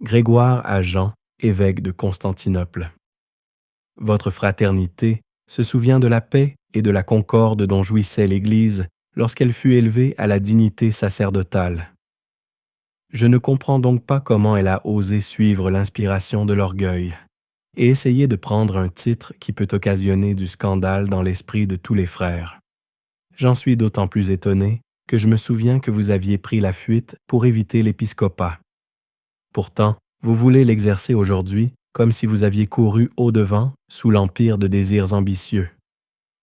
Grégoire à Jean, évêque de Constantinople. Votre fraternité se souvient de la paix et de la concorde dont jouissait l'Église lorsqu'elle fut élevée à la dignité sacerdotale. Je ne comprends donc pas comment elle a osé suivre l'inspiration de l'orgueil et essayer de prendre un titre qui peut occasionner du scandale dans l'esprit de tous les frères. J'en suis d'autant plus étonné que je me souviens que vous aviez pris la fuite pour éviter l'épiscopat. Pourtant, vous voulez l'exercer aujourd'hui comme si vous aviez couru au-devant sous l'empire de désirs ambitieux.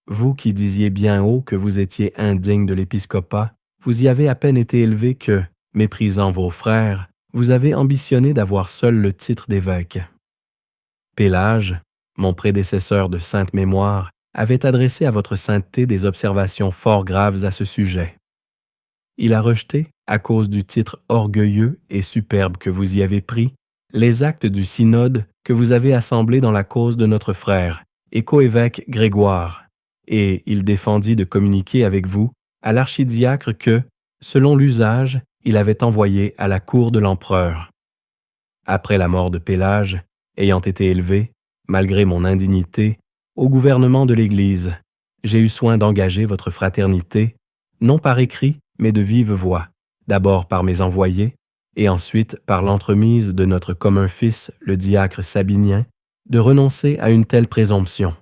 Vous qui disiez bien haut que vous étiez indigne de l'épiscopat, vous y avez à peine été élevé que, méprisant vos frères, vous avez ambitionné d'avoir seul le titre d'évêque. Pélage, mon prédécesseur de sainte mémoire, avait adressé à votre sainteté des observations fort graves à ce sujet. Il a rejeté, à cause du titre orgueilleux et superbe que vous y avez pris, les actes du synode que vous avez assemblé dans la cause de notre frère et coévêque Grégoire, et il défendit de communiquer avec vous à l'archidiacre que, selon l'usage, il avait envoyé à la cour de l'empereur. Après la mort de Pélage, ayant été élevé, malgré mon indignité, au gouvernement de l'Église, j'ai eu soin d'engager votre fraternité, non par écrit, mais de vive voix, d'abord par mes envoyés, et ensuite par l'entremise de notre commun fils, le diacre Sabinien, de renoncer à une telle présomption.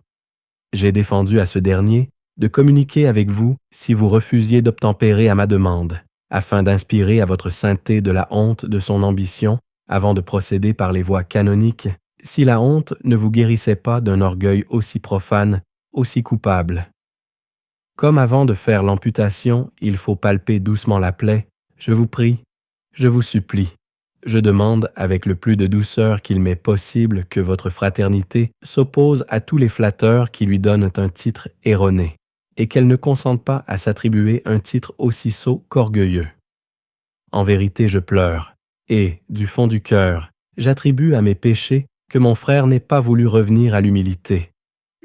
J'ai défendu à ce dernier de communiquer avec vous si vous refusiez d'obtempérer à ma demande, afin d'inspirer à votre sainteté de la honte de son ambition avant de procéder par les voies canoniques, si la honte ne vous guérissait pas d'un orgueil aussi profane, aussi coupable. Comme avant de faire l'amputation, il faut palper doucement la plaie, je vous prie, je vous supplie, je demande avec le plus de douceur qu'il m'est possible que votre fraternité s'oppose à tous les flatteurs qui lui donnent un titre erroné, et qu'elle ne consente pas à s'attribuer un titre aussi sot qu'orgueilleux. En vérité, je pleure, et, du fond du cœur, j'attribue à mes péchés que mon frère n'ait pas voulu revenir à l'humilité,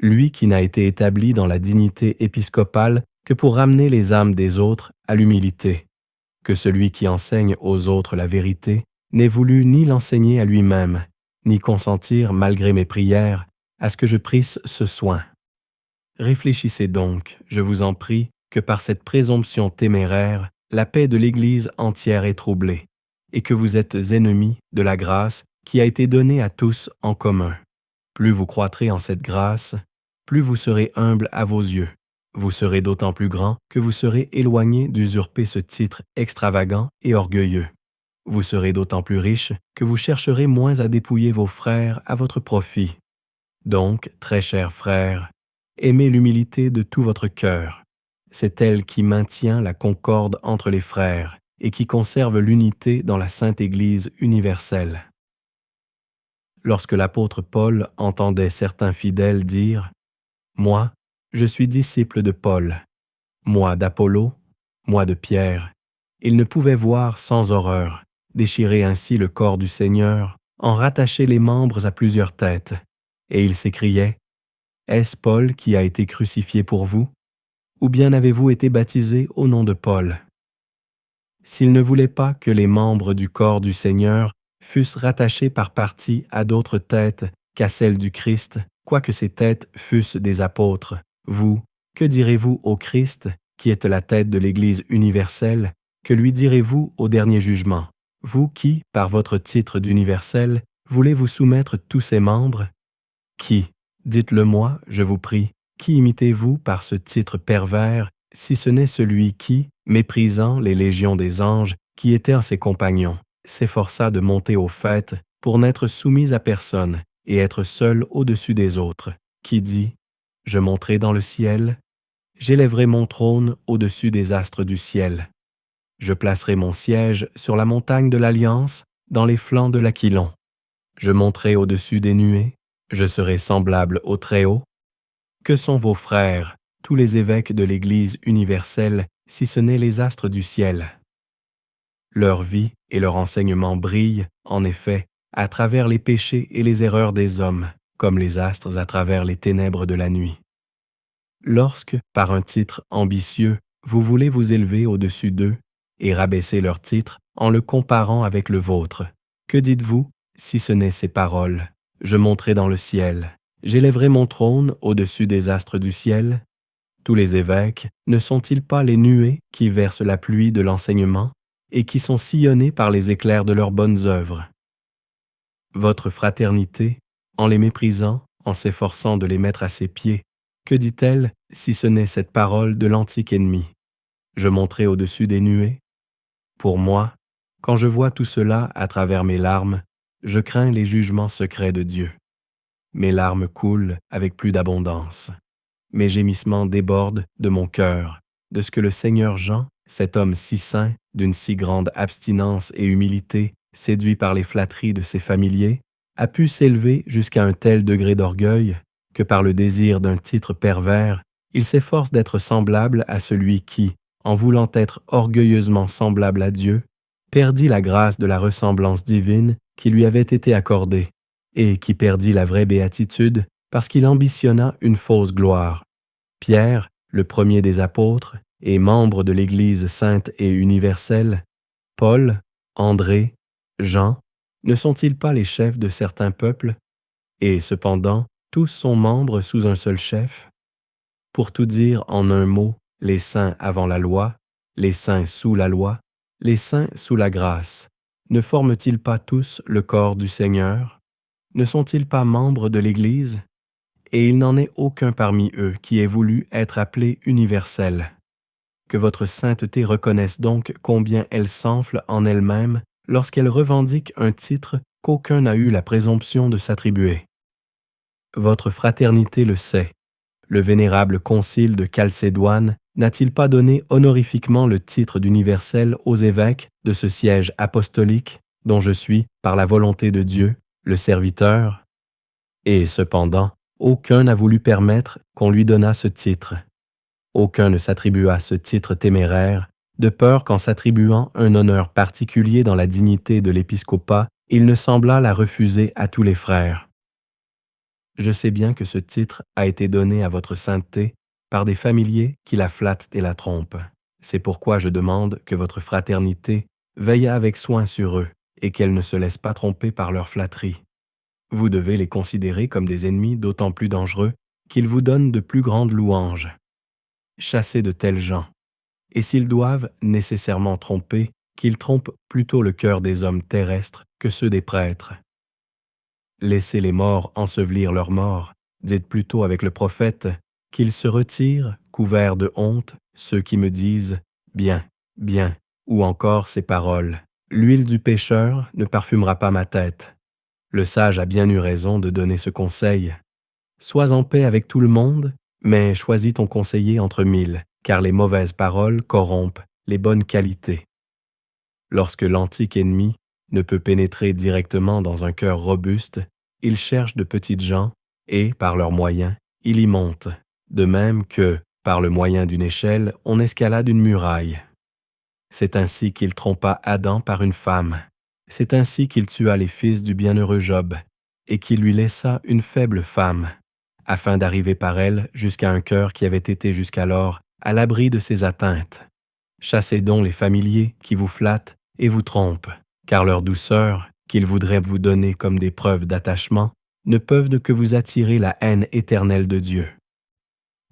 lui qui n'a été établi dans la dignité épiscopale que pour ramener les âmes des autres à l'humilité, que celui qui enseigne aux autres la vérité n'ait voulu ni l'enseigner à lui-même, ni consentir, malgré mes prières, à ce que je prisse ce soin. Réfléchissez donc, je vous en prie, que par cette présomption téméraire, la paix de l'Église entière est troublée, et que vous êtes ennemis de la grâce qui a été donnée à tous en commun. Plus vous croîtrez en cette grâce, plus vous serez humble à vos yeux. Vous serez d'autant plus grand que vous serez éloigné d'usurper ce titre extravagant et orgueilleux. Vous serez d'autant plus riche que vous chercherez moins à dépouiller vos frères à votre profit. Donc, très chers frères, aimez l'humilité de tout votre cœur. C'est elle qui maintient la concorde entre les frères et qui conserve l'unité dans la Sainte Église universelle. Lorsque l'apôtre Paul entendait certains fidèles dire « Moi, je suis disciple de Paul, moi d'Apollo, moi de Pierre », il ne pouvait voir sans horreur déchirer ainsi le corps du Seigneur, en rattacher les membres à plusieurs têtes, et il s'écriait « Est-ce Paul qui a été crucifié pour vous? Ou bien avez-vous été baptisé au nom de Paul ?» S'il ne voulait pas que les membres du corps du Seigneur fussent rattachés par partie à d'autres têtes qu'à celle du Christ, quoique ces têtes fussent des apôtres, vous, que direz-vous au Christ, qui êtes la tête de l'Église universelle, que lui direz-vous au dernier jugement, vous qui, par votre titre d'universel, voulez vous soumettre tous ses membres? Qui, dites-le-moi, je vous prie, qui imitez-vous par ce titre pervers, si ce n'est celui qui, méprisant les légions des anges qui étaient ses compagnons, s'efforça de monter au faîte pour n'être soumis à personne et être seul au-dessus des autres, qui dit « Je monterai dans le ciel, j'élèverai mon trône au-dessus des astres du ciel. Je placerai mon siège sur la montagne de l'Alliance, dans les flancs de l'Aquilon. Je monterai au-dessus des nuées, je serai semblable au Très-Haut. Que sont vos frères, tous les évêques de l'Église universelle, si ce n'est les astres du ciel? Leur vie et leur enseignement brillent, en effet, à travers les péchés et les erreurs des hommes, comme les astres à travers les ténèbres de la nuit. Lorsque, par un titre ambitieux, vous voulez vous élever au-dessus d'eux et rabaisser leur titre en le comparant avec le vôtre, que dites-vous si ce n'est ces paroles. Je monterai dans le ciel. J'élèverai mon trône au-dessus des astres du ciel. Tous les évêques ne sont-ils pas les nuées qui versent la pluie de l'enseignement et qui sont sillonnés par les éclairs de leurs bonnes œuvres? Votre fraternité, en les méprisant, en s'efforçant de les mettre à ses pieds, que dit-elle si ce n'est cette parole de l'antique ennemi? Je monterai au-dessus des nuées. Pour moi, quand je vois tout cela à travers mes larmes, je crains les jugements secrets de Dieu. Mes larmes coulent avec plus d'abondance. Mes gémissements débordent de mon cœur, de ce que le Seigneur Jean, cet homme si saint, d'une si grande abstinence et humilité, séduit par les flatteries de ses familiers, a pu s'élever jusqu'à un tel degré d'orgueil que par le désir d'un titre pervers, il s'efforce d'être semblable à celui qui, en voulant être orgueilleusement semblable à Dieu, perdit la grâce de la ressemblance divine qui lui avait été accordée, et qui perdit la vraie béatitude parce qu'il ambitionna une fausse gloire. Pierre, le premier des apôtres, et membre de l'Église sainte et universelle, Paul, André, Jean, ne sont-ils pas les chefs de certains peuples? Et cependant, tous sont membres sous un seul chef? Pour tout dire en un mot, les saints avant la loi, les saints sous la loi, les saints sous la grâce, ne forment-ils pas tous le corps du Seigneur? Ne sont-ils pas membres de l'Église? Et il n'en est aucun parmi eux qui ait voulu être appelé universel. Que votre sainteté reconnaisse donc combien elle s'enfle en elle-même lorsqu'elle revendique un titre qu'aucun n'a eu la présomption de s'attribuer. Votre fraternité le sait. Le vénérable concile de Chalcédoine n'a-t-il pas donné honorifiquement le titre d'universel aux évêques de ce siège apostolique dont je suis, par la volonté de Dieu, le serviteur? Et cependant, aucun n'a voulu permettre qu'on lui donnât ce titre. Aucun ne s'attribua ce titre téméraire, de peur qu'en s'attribuant un honneur particulier dans la dignité de l'épiscopat, il ne semblât la refuser à tous les frères. Je sais bien que ce titre a été donné à votre sainteté par des familiers qui la flattent et la trompent. C'est pourquoi je demande que votre fraternité veille avec soin sur eux et qu'elle ne se laisse pas tromper par leur flatterie. Vous devez les considérer comme des ennemis d'autant plus dangereux qu'ils vous donnent de plus grandes louanges. Chassez de tels gens, et s'ils doivent nécessairement tromper, qu'ils trompent plutôt le cœur des hommes terrestres que ceux des prêtres. Laissez les morts ensevelir leurs morts, dites plutôt avec le prophète, qu'ils se retirent, couverts de honte, ceux qui me disent « Bien, bien », ou encore ces paroles « L'huile du pécheur ne parfumera pas ma tête ». Le sage a bien eu raison de donner ce conseil. Sois en paix avec tout le monde, mais choisis ton conseiller entre mille, car les mauvaises paroles corrompent les bonnes qualités. Lorsque l'antique ennemi ne peut pénétrer directement dans un cœur robuste, il cherche de petites gens et, par leurs moyens, il y monte, de même que, par le moyen d'une échelle, on escalade une muraille. C'est ainsi qu'il trompa Adam par une femme. C'est ainsi qu'il tua les fils du bienheureux Job, et qu'il lui laissa une faible femme, afin d'arriver par elle jusqu'à un cœur qui avait été jusqu'alors à l'abri de ses atteintes. Chassez donc les familiers qui vous flattent et vous trompent, car leur douceur, qu'ils voudraient vous donner comme des preuves d'attachement, ne peuvent que vous attirer la haine éternelle de Dieu.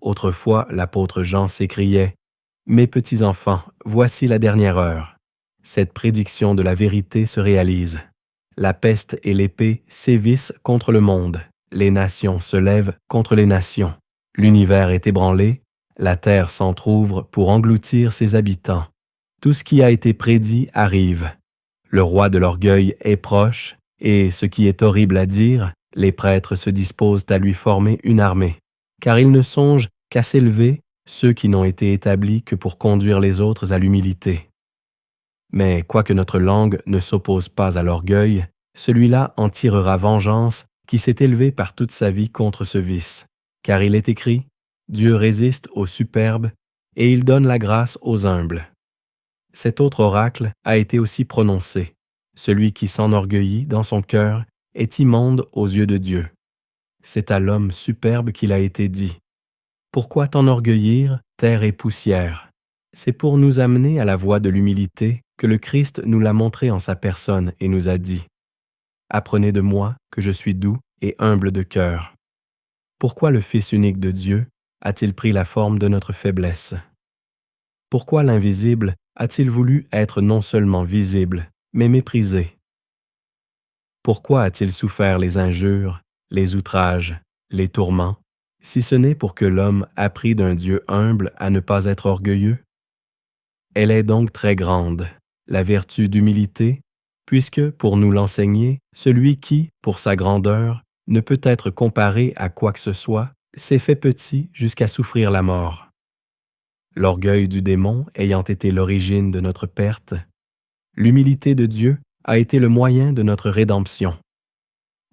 Autrefois, l'apôtre Jean s'écriait « Mes petits enfants, voici la dernière heure. » Cette prédiction de la vérité se réalise. La peste et l'épée sévissent contre le monde. Les nations se lèvent contre les nations. L'univers est ébranlé. La terre s'entr'ouvre pour engloutir ses habitants. Tout ce qui a été prédit arrive. Le roi de l'orgueil est proche, et ce qui est horrible à dire, les prêtres se disposent à lui former une armée, car ils ne songent qu'à s'élever, ceux qui n'ont été établis que pour conduire les autres à l'humilité. Mais quoique notre langue ne s'oppose pas à l'orgueil, celui-là en tirera vengeance qui s'est élevé par toute sa vie contre ce vice. Car il est écrit, « Dieu résiste aux superbes et il donne la grâce aux humbles. » Cet autre oracle a été aussi prononcé. Celui qui s'enorgueillit dans son cœur est immonde aux yeux de Dieu. C'est à l'homme superbe qu'il a été dit. Pourquoi t'enorgueillir, terre et poussière? C'est pour nous amener à la voie de l'humilité que le Christ nous l'a montré en sa personne et nous a dit apprenez de moi que je suis doux et humble de cœur. Pourquoi le Fils unique de Dieu a-t-il pris la forme de notre faiblesse? Pourquoi l'invisible a-t-il voulu être non seulement visible, mais méprisé? Pourquoi a-t-il souffert les injures, les outrages, les tourments, si ce n'est pour que l'homme apprit d'un Dieu humble à ne pas être orgueilleux? Elle est donc très grande, la vertu d'humilité, puisque, pour nous l'enseigner, celui qui, pour sa grandeur, ne peut être comparé à quoi que ce soit, s'est fait petit jusqu'à souffrir la mort. L'orgueil du démon ayant été l'origine de notre perte, l'humilité de Dieu a été le moyen de notre rédemption.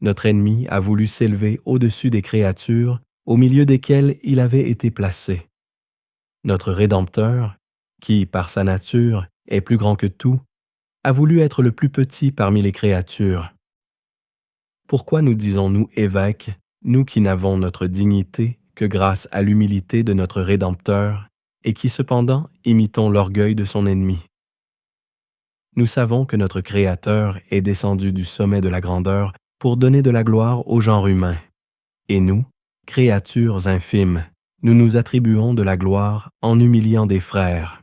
Notre ennemi a voulu s'élever au-dessus des créatures au milieu desquelles il avait été placé. Notre Rédempteur, qui, par sa nature, est plus grand que tout, a voulu être le plus petit parmi les créatures. Pourquoi nous disons-nous évêques, nous qui n'avons notre dignité que grâce à l'humilité de notre Rédempteur, et qui cependant imitons l'orgueil de son ennemi? Nous savons que notre Créateur est descendu du sommet de la grandeur pour donner de la gloire au genre humain. Et nous, créatures infimes, nous nous attribuons de la gloire en humiliant des frères.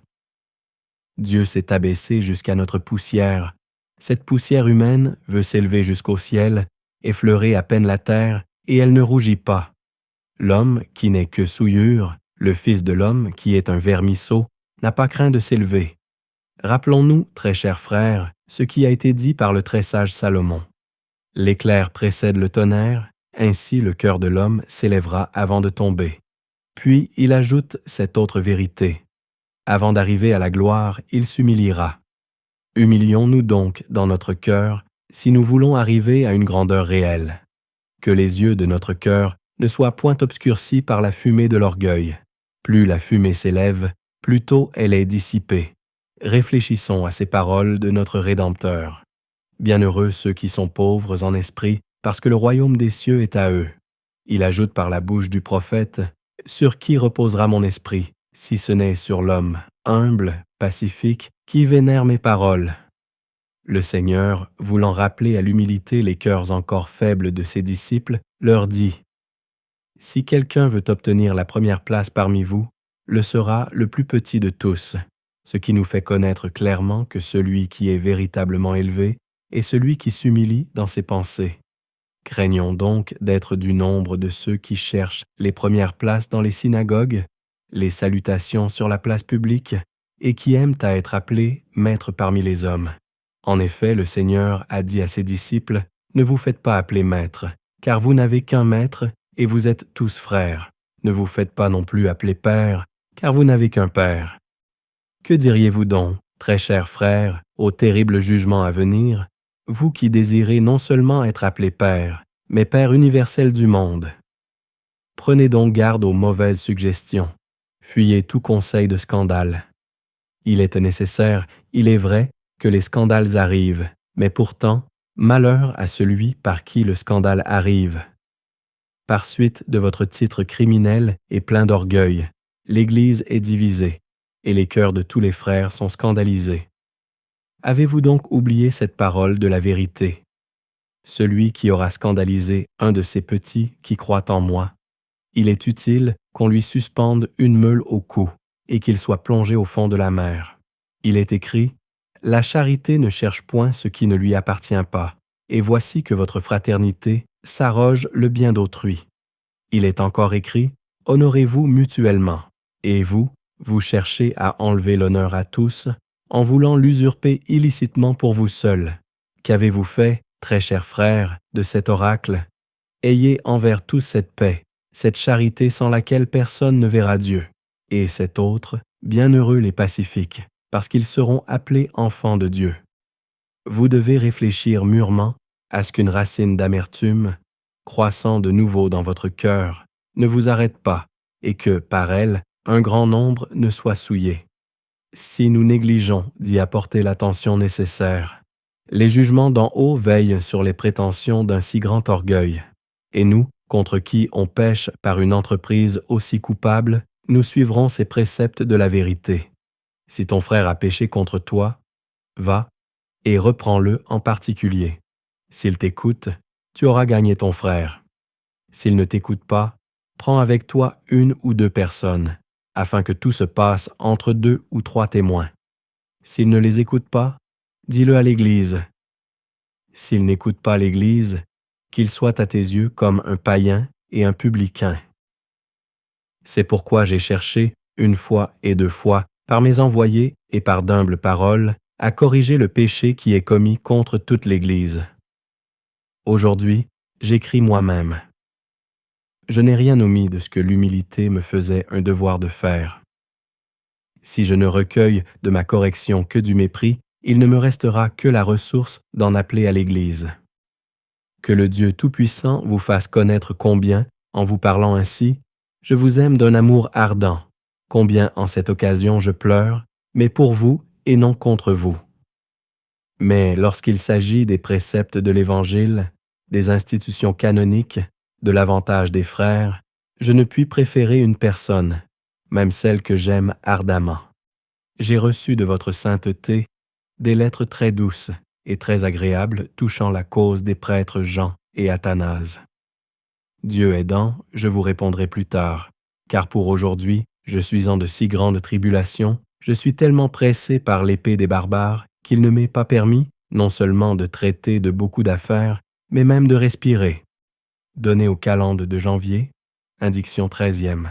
Dieu s'est abaissé jusqu'à notre poussière. Cette poussière humaine veut s'élever jusqu'au ciel, effleurer à peine la terre, et elle ne rougit pas. L'homme, qui n'est que souillure, le Fils de l'homme, qui est un vermisseau, n'a pas craint de s'élever. Rappelons-nous, très chers frères, ce qui a été dit par le très sage Salomon. L'éclair précède le tonnerre, ainsi le cœur de l'homme s'élèvera avant de tomber. Puis il ajoute cette autre vérité. Avant d'arriver à la gloire, il s'humiliera. Humilions-nous donc dans notre cœur si nous voulons arriver à une grandeur réelle. Que les yeux de notre cœur ne soient point obscurcis par la fumée de l'orgueil. Plus la fumée s'élève, plus tôt elle est dissipée. Réfléchissons à ces paroles de notre Rédempteur. Bienheureux ceux qui sont pauvres en esprit, parce que le royaume des cieux est à eux. Il ajoute par la bouche du prophète, « Sur qui reposera mon esprit, si ce n'est sur l'homme, humble, pacifique, qui vénère mes paroles ?» Le Seigneur, voulant rappeler à l'humilité les cœurs encore faibles de ses disciples, leur dit, « Si quelqu'un veut obtenir la première place parmi vous, le sera le plus petit de tous, ce qui nous fait connaître clairement que celui qui est véritablement élevé est celui qui s'humilie dans ses pensées. Craignons donc d'être du nombre de ceux qui cherchent les premières places dans les synagogues, les salutations sur la place publique, et qui aiment à être appelés maîtres parmi les hommes. En effet, le Seigneur a dit à ses disciples, « Ne vous faites pas appeler maîtres, car vous n'avez qu'un maître, et vous êtes tous frères. Ne vous faites pas non plus appeler père, car vous n'avez qu'un père. » Que diriez-vous donc, très chers frères, au terrible jugement à venir, vous qui désirez non seulement être appelés père, mais Père universel du monde? Prenez donc garde aux mauvaises suggestions. Fuyez tout conseil de scandale. Il est nécessaire, il est vrai, que les scandales arrivent, mais pourtant, malheur à celui par qui le scandale arrive. Par suite de votre titre criminel et plein d'orgueil, l'Église est divisée, et les cœurs de tous les frères sont scandalisés. Avez-vous donc oublié cette parole de la vérité? Celui qui aura scandalisé un de ces petits qui croient en moi, il est utile qu'on lui suspende une meule au cou et qu'il soit plongé au fond de la mer. Il est écrit, « La charité ne cherche point ce qui ne lui appartient pas, et voici que votre fraternité s'arroge le bien d'autrui. » Il est encore écrit, « Honorez-vous mutuellement, et vous, vous cherchez à enlever l'honneur à tous, en voulant l'usurper illicitement pour vous seuls. Qu'avez-vous fait, très chers frères, de cet oracle? Ayez envers tous cette paix, cette charité sans laquelle personne ne verra Dieu, et cette autre, bienheureux les pacifiques, parce qu'ils seront appelés enfants de Dieu. Vous devez réfléchir mûrement à ce qu'une racine d'amertume, croissant de nouveau dans votre cœur, ne vous arrête pas, et que, par elle, un grand nombre ne soit souillé. Si nous négligeons d'y apporter l'attention nécessaire, les jugements d'en haut veillent sur les prétentions d'un si grand orgueil, et nous, contre qui on pêche par une entreprise aussi coupable, nous suivrons ces préceptes de la vérité. Si ton frère a péché contre toi, va et reprends-le en particulier. S'il t'écoute, tu auras gagné ton frère. S'il ne t'écoute pas, prends avec toi 1 ou 2 personnes, afin que tout se passe entre 2 ou 3 témoins. S'il ne les écoute pas, dis-le à l'Église. S'il n'écoute pas l'Église, qu'il soit à tes yeux comme un païen et un publicain. C'est pourquoi j'ai cherché, 1 fois et 2 fois, par mes envoyés et par d'humbles paroles, à corriger le péché qui est commis contre toute l'Église. Aujourd'hui, j'écris moi-même. Je n'ai rien omis de ce que l'humilité me faisait un devoir de faire. Si je ne recueille de ma correction que du mépris, il ne me restera que la ressource d'en appeler à l'Église. Que le Dieu Tout-Puissant vous fasse connaître combien, en vous parlant ainsi, je vous aime d'un amour ardent, combien en cette occasion je pleure, mais pour vous et non contre vous. Mais lorsqu'il s'agit des préceptes de l'Évangile, des institutions canoniques, de l'avantage des frères, je ne puis préférer une personne, même celle que j'aime ardemment. J'ai reçu de votre sainteté des lettres très douces et très agréables touchant la cause des prêtres Jean et Athanase. Dieu aidant, je vous répondrai plus tard, car pour aujourd'hui, je suis en de si grandes tribulations, je suis tellement pressé par l'épée des barbares qu'il ne m'est pas permis, non seulement de traiter de beaucoup d'affaires, mais même de respirer. Donné aux calendes de janvier, indiction 13e.